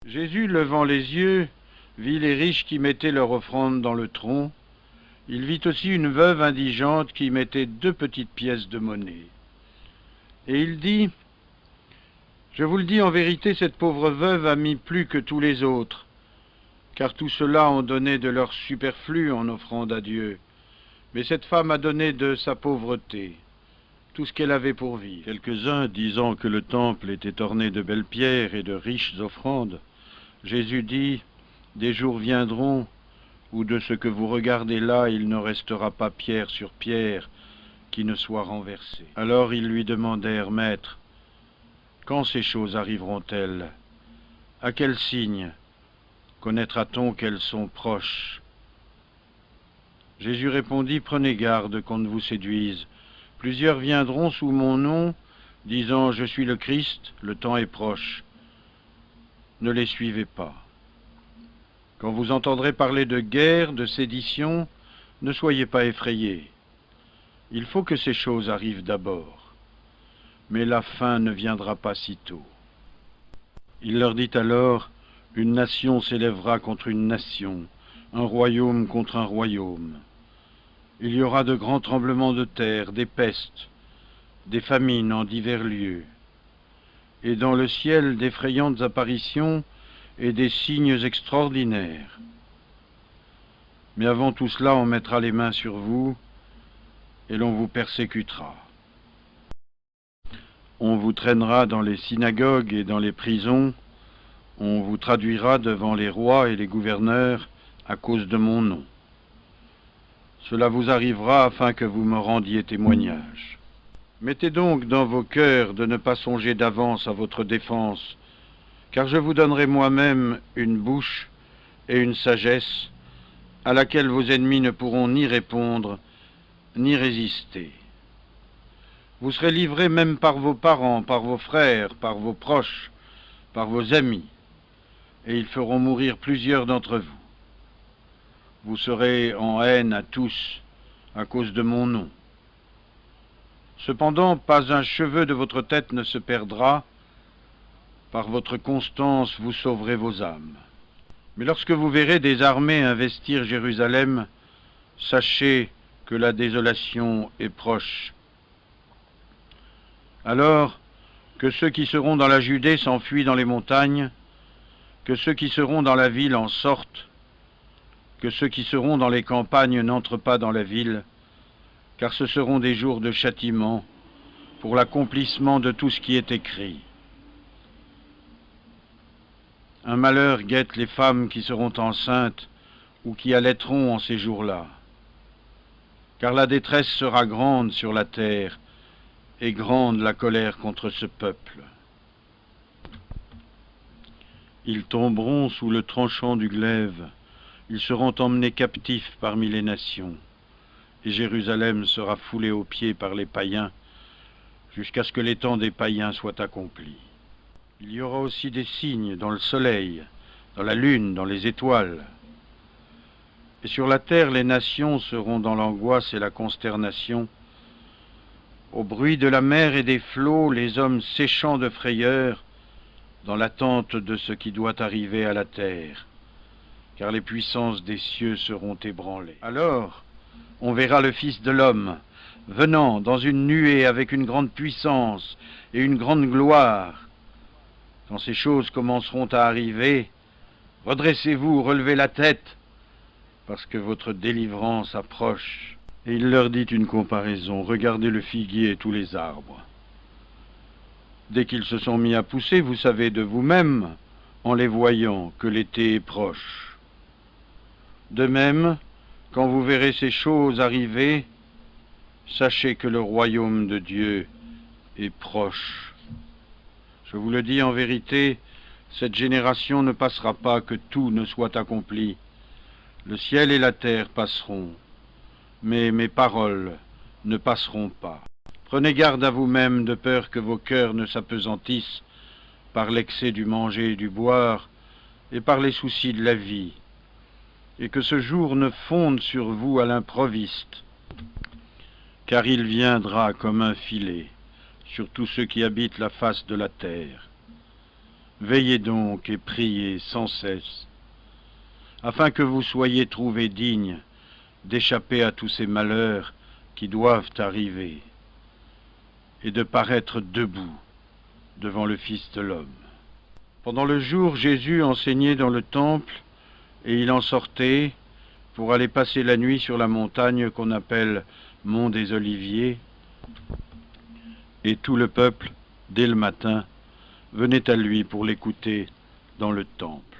Jésus, levant les yeux, vit les riches qui mettaient leur offrande dans le tronc. Il vit aussi une veuve indigente qui mettait 2 petites pièces de monnaie. Et il dit, « Je vous le dis en vérité, cette pauvre veuve a mis plus que tous les autres, car tous ceux-là ont donné de leur superflu en offrande à Dieu. Mais cette femme a donné de sa pauvreté, tout ce qu'elle avait pour vivre. » Quelques-uns, disant que le temple était orné de belles pierres et de riches offrandes, Jésus dit, « Des jours viendront où de ce que vous regardez là, il ne restera pas pierre sur pierre qui ne soit renversée. » Alors ils lui demandèrent, « Maître, quand ces choses arriveront-elles? À quel signe connaîtra-t-on qu'elles sont proches ?» Jésus répondit, « Prenez garde qu'on ne vous séduise. Plusieurs viendront sous mon nom, disant, je suis le Christ, le temps est proche. Ne les suivez pas. Quand vous entendrez parler de guerre, de sédition, ne soyez pas effrayés. Il faut que ces choses arrivent d'abord, mais la fin ne viendra pas si tôt. » Il leur dit alors, « Une nation s'élèvera contre une nation, un royaume contre un royaume. Il y aura de grands tremblements de terre, des pestes, des famines en divers lieux, et dans le ciel d'effrayantes apparitions et des signes extraordinaires. Mais avant tout cela, on mettra les mains sur vous, et l'on vous persécutera. On vous traînera dans les synagogues et dans les prisons, on vous traduira devant les rois et les gouverneurs à cause de mon nom. Cela vous arrivera afin que vous me rendiez témoignage. Mettez donc dans vos cœurs de ne pas songer d'avance à votre défense, car je vous donnerai moi-même une bouche et une sagesse à laquelle vos ennemis ne pourront ni répondre, ni résister. Vous serez livrés même par vos parents, par vos frères, par vos proches, par vos amis, et ils feront mourir plusieurs d'entre vous. Vous serez en haine à tous à cause de mon nom. Cependant, pas un cheveu de votre tête ne se perdra. Par votre constance, vous sauverez vos âmes. Mais lorsque vous verrez des armées investir Jérusalem, sachez que la désolation est proche. Alors, que ceux qui seront dans la Judée s'enfuient dans les montagnes, que ceux qui seront dans la ville en sortent, que ceux qui seront dans les campagnes n'entrent pas dans la ville, car ce seront des jours de châtiment pour l'accomplissement de tout ce qui est écrit. Un malheur guette les femmes qui seront enceintes ou qui allaiteront en ces jours-là, car la détresse sera grande sur la terre et grande la colère contre ce peuple. Ils tomberont sous le tranchant du glaive, ils seront emmenés captifs parmi les nations, et Jérusalem sera foulée aux pieds par les païens, jusqu'à ce que les temps des païens soient accomplis. Il y aura aussi des signes dans le soleil, dans la lune, dans les étoiles. Et sur la terre, les nations seront dans l'angoisse et la consternation. Au bruit de la mer et des flots, les hommes séchant de frayeur, dans l'attente de ce qui doit arriver à la terre, car les puissances des cieux seront ébranlées. Alors, on verra le Fils de l'homme venant dans une nuée avec une grande puissance et une grande gloire. Quand ces choses commenceront à arriver, redressez-vous, relevez la tête, parce que votre délivrance approche. Et il leur dit une comparaison, regardez le figuier et tous les arbres. Dès qu'ils se sont mis à pousser, vous savez de vous-même, en les voyant, que l'été est proche. De même, quand vous verrez ces choses arriver, sachez que le royaume de Dieu est proche. Je vous le dis en vérité, cette génération ne passera pas que tout ne soit accompli. Le ciel et la terre passeront, mais mes paroles ne passeront pas. Prenez garde à vous-même de peur que vos cœurs ne s'apesantissent par l'excès du manger et du boire et par les soucis de la vie, et que ce jour ne fonde sur vous à l'improviste, car il viendra comme un filet sur tous ceux qui habitent la face de la terre. Veillez donc et priez sans cesse, afin que vous soyez trouvés dignes d'échapper à tous ces malheurs qui doivent arriver, et de paraître debout devant le Fils de l'homme. Pendant le jour, Jésus enseignait dans le temple, et il en sortait pour aller passer la nuit sur la montagne qu'on appelle Mont des Oliviers, et tout le peuple, dès le matin, venait à lui pour l'écouter dans le temple.